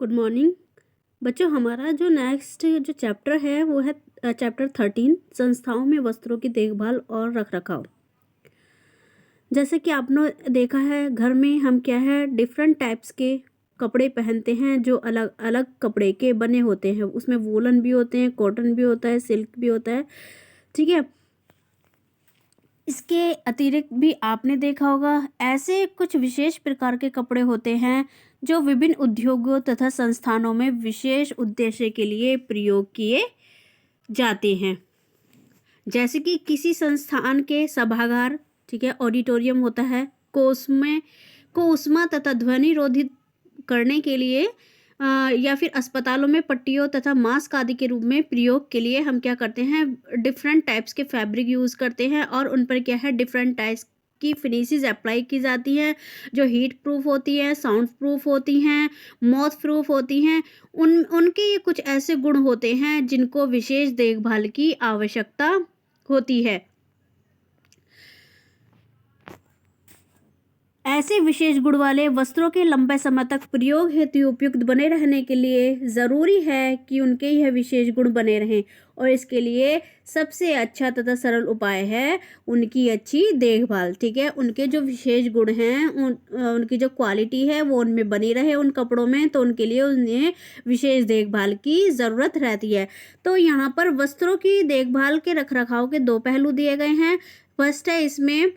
Good morning बच्चों। हमारा जो नेक्स्ट जो चैप्टर है वो है चैप्टर 13 संस्थाओं में वस्त्रों की देखभाल और रखरखाव। जैसे कि आपने देखा है घर में हम क्या है डिफरेंट टाइप्स के कपड़े पहनते हैं जो अलग अलग कपड़े के बने होते हैं। उसमें वूलन भी होते हैं, कॉटन भी होता है, सिल्क भी होता है। ठीक है। इसके अतिरिक्त भी आपने देखा होगा ऐसे कुछ विशेष प्रकार के कपड़े होते हैं जो विभिन्न उद्योगों तथा संस्थानों में विशेष उद्देश्य के लिए प्रयोग किए जाते हैं। जैसे कि किसी संस्थान के सभागार, ठीक है, ऑडिटोरियम होता है, को ऊष्मा तथा ध्वनि रोधित करने के लिए या फिर अस्पतालों में पट्टियों तथा मास्क आदि के रूप में प्रयोग के लिए हम क्या करते हैं, डिफरेंट टाइप्स के फैब्रिक यूज़ करते हैं और उन पर क्या है डिफरेंट टाइप्स की फिनिशेस अप्लाई की जाती है जो हीट प्रूफ होती है, साउंड प्रूफ होती हैं, मॉथ प्रूफ होती हैं। उनके ये कुछ ऐसे गुण होते हैं जिनको विशेष देखभाल की आवश्यकता होती है। ऐसे विशेष गुण वाले वस्त्रों के लंबे समय तक प्रयोग हेतु उपयुक्त बने रहने के लिए ज़रूरी है कि उनके यह विशेष गुण बने रहें और इसके लिए सबसे अच्छा तथा सरल उपाय है उनकी अच्छी देखभाल। ठीक है, उनके जो विशेष गुण हैं उनकी जो क्वालिटी है वो उनमें बनी रहे उन कपड़ों में, तो उनके लिए उन्हें विशेष देखभाल की ज़रूरत रहती है। तो यहाँ पर वस्त्रों की देखभाल के रखरखाव के दो पहलू दिए गए हैं। फर्स्ट है इसमें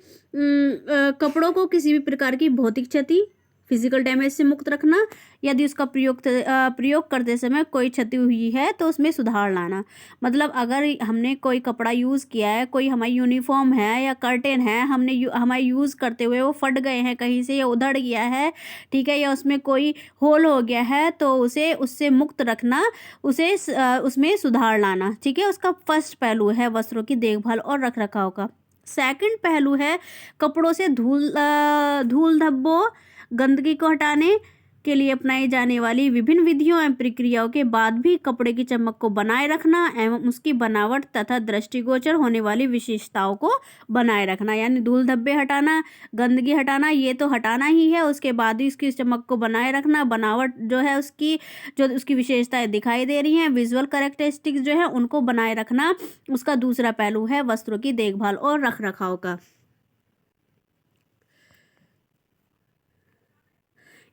कपड़ों को किसी भी प्रकार की भौतिक क्षति, फिजिकल डैमेज से मुक्त रखना। यदि उसका प्रयोग करते समय कोई क्षति हुई है तो उसमें सुधार लाना। मतलब अगर हमने कोई कपड़ा यूज़ किया है, कोई हमारी यूनिफॉर्म है या कर्टेन है, हमारे यूज़ करते हुए वो फट गए हैं कहीं से या उधड़ गया है, ठीक है, या उसमें कोई होल हो गया है, तो उसे उससे मुक्त रखना, उसमें सुधार लाना। ठीक है, उसका फर्स्ट पहलू है वस्त्रों की देखभाल और रखरखाव का। सेकंड पहलू है कपड़ों से धूल धब्बों, गंदगी को हटाने के लिए अपनाई जाने वाली विभिन्न विधियों एवं प्रक्रियाओं के बाद भी कपड़े की चमक को बनाए रखना एवं उसकी बनावट तथा दृष्टिगोचर होने वाली विशेषताओं को बनाए रखना। यानी धूल धब्बे हटाना, गंदगी हटाना, ये तो हटाना ही है, उसके बाद ही उसकी चमक को बनाए रखना, बनावट जो है उसकी, जो उसकी विशेषताएं दिखाई दे रही हैं, विजुअल कैरेक्टरिस्टिक्स जो है उनको बनाए रखना, उसका दूसरा पहलू है वस्त्रों की देखभाल और रखरखाव का।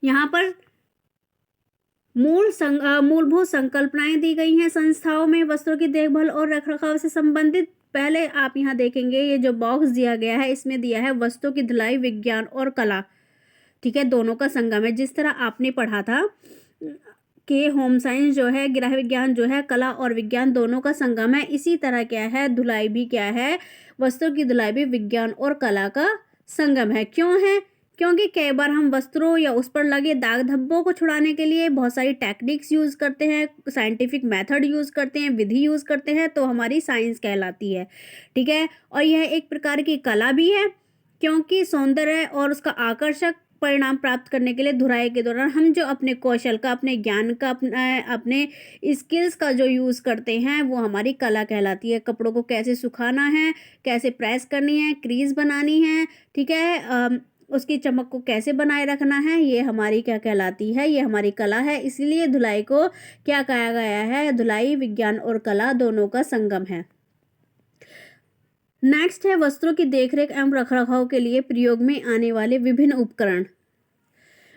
यहाँ पर मूलभूत संकल्पनाएं दी गई हैं संस्थाओं में वस्त्रों की देखभाल और रखरखाव से संबंधित। पहले आप यहाँ देखेंगे ये जो बॉक्स दिया गया है इसमें दिया है वस्त्रों की धुलाई विज्ञान और कला। ठीक है, दोनों का संगम है। जिस तरह आपने पढ़ा था कि होम साइंस जो है, गृह विज्ञान जो है, कला और विज्ञान दोनों का संगम है, इसी तरह क्या है धुलाई भी क्या है, वस्त्रों की धुलाई भी विज्ञान और कला का संगम है। क्यों है? क्योंकि कई बार हम वस्त्रों या उस पर लगे दाग धब्बों को छुड़ाने के लिए बहुत सारी टेक्निक्स यूज़ करते हैं, साइंटिफिक मेथड यूज़ करते हैं, विधि यूज़ करते हैं, तो हमारी साइंस कहलाती है। ठीक है, और यह एक प्रकार की कला भी है क्योंकि सौंदर्य और उसका आकर्षक परिणाम प्राप्त करने के लिए धुलाई के दौरान हम जो अपने कौशल का, अपने ज्ञान का, अपने स्किल्स का जो यूज़ करते हैं वो हमारी कला कहलाती है। कपड़ों को कैसे सुखाना है, कैसे प्रेस करनी है, क्रीज बनानी है, ठीक है, उसकी चमक को कैसे बनाए रखना है, ये हमारी क्या कहलाती है, ये हमारी कला है। इसलिए धुलाई को क्या कहा गया है, धुलाई विज्ञान और कला दोनों का संगम है। नेक्स्ट है वस्त्रों की देखरेख एवं रखरखाव के लिए प्रयोग में आने वाले विभिन्न उपकरण।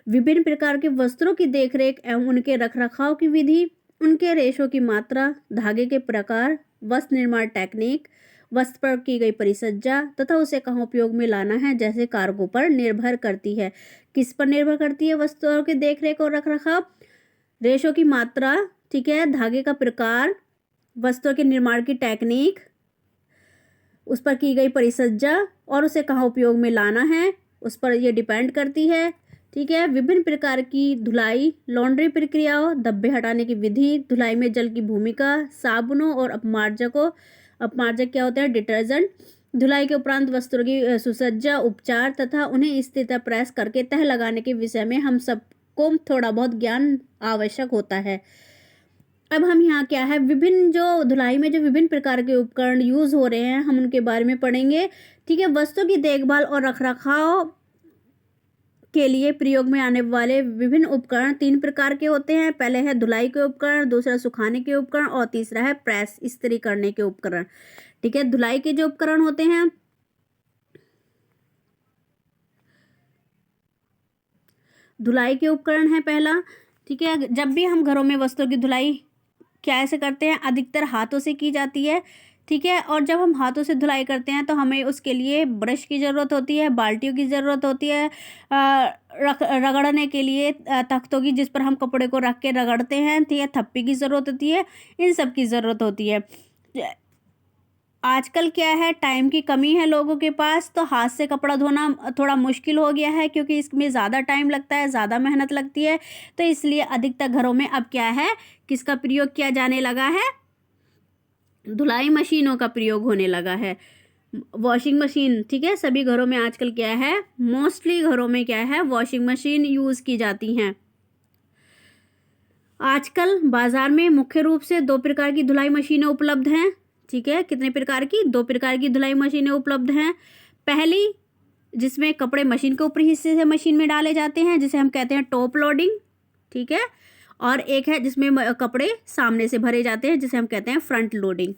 विभिन्न प्रकार के वस्त्रों की देखरेख एवं उनके रखरखाव की विधि, उनके रेशों की मात्रा, धागे के प्रकार, वस्त्र निर्माण टेक्निक, वस्त्र पर की गई परिसज्जा तथा उसे कहाँ उपयोग में लाना है जैसे कारकों पर निर्भर करती है। किस पर निर्भर करती है वस्त्रों की देखरेख और रखरखाव? रेशों की मात्रा, ठीक है, धागे का प्रकार, वस्त्रों के निर्माण की टेक्निक, उस पर की गई परिसज्जा और उसे कहाँ उपयोग में लाना है उस पर यह डिपेंड करती है। ठीक है, विभिन्न प्रकार की धुलाई, लॉन्ड्री प्रक्रियाओं, धब्बे हटाने की विधि, धुलाई में जल की भूमिका, साबुनों और अपमार्जकों, अपमार्जक क्या होते हैं, डिटर्जेंट, धुलाई के उपरांत वस्त्रों की सुसज्जा, उपचार तथा उन्हें स्थिर प्रेस करके तह लगाने के विषय में हम सबको थोड़ा बहुत ज्ञान आवश्यक होता है। अब हम यहाँ क्या है विभिन्न जो धुलाई में जो विभिन्न प्रकार के उपकरण यूज़ हो रहे हैं हम उनके बारे में पढ़ेंगे। ठीक है, वस्तु की देखभाल और रखरखाव के लिए प्रयोग में आने वाले विभिन्न उपकरण 3 प्रकार के होते हैं। पहले है धुलाई के उपकरण, दूसरा सुखाने के उपकरण और तीसरा है प्रेस इस्त्री करने के उपकरण। ठीक है, धुलाई के जो उपकरण होते हैं, धुलाई के उपकरण है पहला। ठीक है, जब भी हम घरों में वस्त्रों की धुलाई कैसे करते हैं, अधिकतर हाथों से की जाती है। ठीक है, और जब हम हाथों से धुलाई करते हैं तो हमें उसके लिए ब्रश की ज़रूरत होती है, बाल्टियों की ज़रूरत होती है, रगड़ने के लिए तख्तों की जिस पर हम कपड़े को रख के रगड़ते हैं। ठीक है, थप्पी की ज़रूरत होती है, इन सब की ज़रूरत होती है। आजकल क्या है, टाइम की कमी है लोगों के पास, तो हाथ से कपड़ा धोना थोड़ा मुश्किल हो गया है, क्योंकि इसमें ज़्यादा टाइम लगता है, ज़्यादा मेहनत लगती है। तो इसलिए अधिकतर घरों में अब क्या है, किसका प्रयोग किया जाने लगा है, धुलाई मशीनों का प्रयोग होने लगा है, वॉशिंग मशीन। ठीक है, सभी घरों में आजकल क्या है, मोस्टली घरों में क्या है, वॉशिंग मशीन यूज़ की जाती हैं। आजकल बाजार में मुख्य रूप से 2 प्रकार की धुलाई मशीनें उपलब्ध हैं। ठीक है, कितने प्रकार की, 2 प्रकार की धुलाई मशीनें उपलब्ध हैं। पहली, जिसमें कपड़े मशीन के ऊपरी हिस्से से मशीन में डाले जाते हैं, जिसे हम कहते हैं टॉप लोडिंग। ठीक है, और एक है जिसमें कपड़े सामने से भरे जाते हैं, जिसे हम कहते हैं फ्रंट लोडिंग।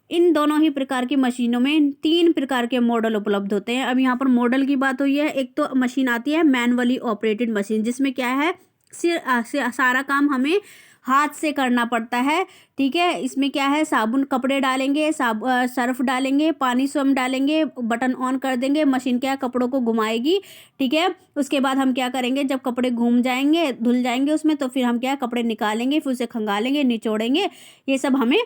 इन दोनों ही प्रकार की मशीनों में 3 प्रकार के मॉडल उपलब्ध होते हैं। अब यहाँ पर मॉडल की बात हुई है, एक तो मशीन आती है मैनुअली ऑपरेटेड मशीन, जिसमें क्या है, सारा काम हमें हाथ से करना पड़ता है। ठीक है, इसमें क्या है, साबुन, कपड़े डालेंगे, सर्फ डालेंगे, पानी स्वयं डालेंगे, बटन ऑन कर देंगे, मशीन क्या है, कपड़ों को घुमाएगी। ठीक है, उसके बाद हम क्या करेंगे, जब कपड़े घूम जाएंगे, धुल जाएंगे उसमें, तो फिर हम क्या है, कपड़े निकालेंगे, फिर उसे खंगालेंगे, निचोड़ेंगे। ये सब हमें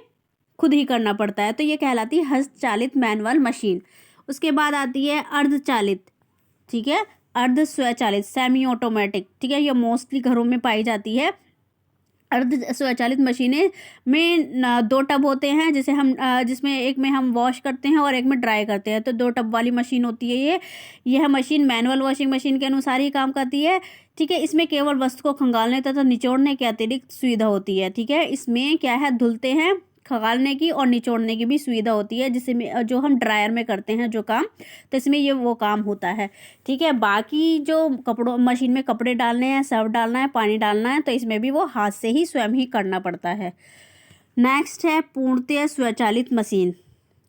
खुद ही करना पड़ता है, तो ये कहलाती है हस्तचालित मैनुअल मशीन। उसके बाद आती है अर्धचालित। ठीक है, अर्ध स्वचालित, सेमी ऑटोमेटिक। ठीक है, ये मोस्टली घरों में पाई जाती है। अर्ध स्वचालित मशीनें में 2 टब होते हैं, जिसे हम जिसमें एक में हम वॉश करते हैं और एक में ड्राई करते हैं, तो 2 टब वाली मशीन होती है यह मशीन मैनुअल वॉशिंग मशीन के अनुसार ही काम करती है। ठीक है, इसमें केवल वस्तु को खंगालने तथा निचोड़ने की अतिरिक्त सुविधा होती है। ठीक है, इसमें क्या है, धुलते हैं, खंगालने की और निचोड़ने की भी सुविधा होती है, जिसमें जो हम ड्रायर में करते हैं जो काम, तो इसमें ये वो काम होता है। ठीक है, बाकी जो कपड़ों मशीन में कपड़े डालने हैं, सर्फ डालना है, पानी डालना है, तो इसमें भी वो हाथ से ही स्वयं ही करना पड़ता है। नेक्स्ट है पूर्णतः स्वचालित मशीन।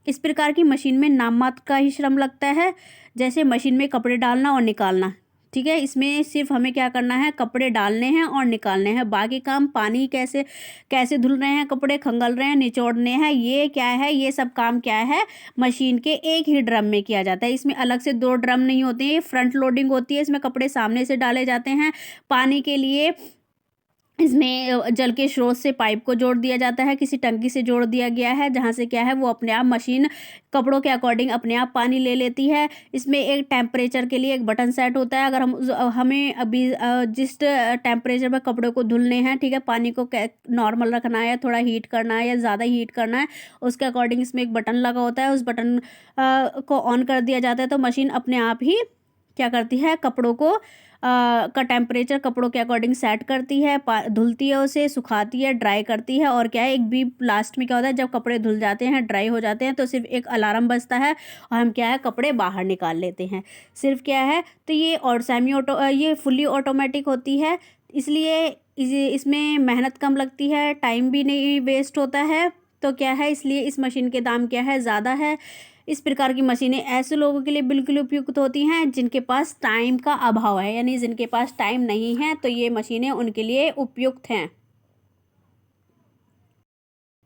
इस प्रकार की मशीन में नाम मात्र का ही श्रम लगता है, जैसे मशीन में कपड़े डालना और निकालना। ठीक है, इसमें सिर्फ हमें क्या करना है, कपड़े डालने हैं और निकालने हैं, बाकी काम पानी कैसे धुल रहे हैं, कपड़े खंगल रहे हैं, निचोड़ने हैं, ये क्या है, ये सब काम क्या है, मशीन के एक ही ड्रम में किया जाता है। इसमें अलग से 2 ड्रम नहीं होते हैं, ये फ्रंट लोडिंग होती है, इसमें कपड़े सामने से डाले जाते हैं। पानी के लिए इसमें जल के स्रोत से पाइप को जोड़ दिया जाता है, किसी टंकी से जोड़ दिया गया है, जहाँ से क्या है, वो अपने आप मशीन कपड़ों के अकॉर्डिंग अपने आप पानी ले लेती है। इसमें एक टेम्परेचर के लिए एक बटन सेट होता है, अगर हमें अभी जिस टेम्परेचर पर कपड़ों को धुलने हैं, ठीक है, पानी को नॉर्मल रखना है, थोड़ा हीट करना है या ज़्यादा हीट करना है, उसके अकॉर्डिंग इसमें एक बटन लगा होता है, उस बटन को ऑन कर दिया जाता है, तो मशीन अपने आप ही क्या करती है, कपड़ों को का टेम्परेचर कपड़ों के अकॉर्डिंग सेट करती है, धुलती है, उसे सुखाती है, ड्राई करती है। और क्या है, एक भी लास्ट में क्या होता है, जब कपड़े धुल जाते हैं, ड्राई हो जाते हैं, तो सिर्फ एक अलार्म बजता है और हम क्या है, कपड़े बाहर निकाल लेते हैं। सिर्फ क्या है, तो ये और ये फुल्ली ऑटोमेटिक होती है, इसलिए इसमें मेहनत कम लगती है, टाइम भी नहीं वेस्ट होता है। तो क्या है, इसलिए इस मशीन के दाम क्या है, ज़्यादा है। इस प्रकार की मशीनें ऐसे लोगों के लिए बिल्कुल उपयुक्त होती हैं जिनके पास टाइम का अभाव है, यानी जिनके पास टाइम नहीं है, तो ये मशीनें उनके लिए उपयुक्त हैं।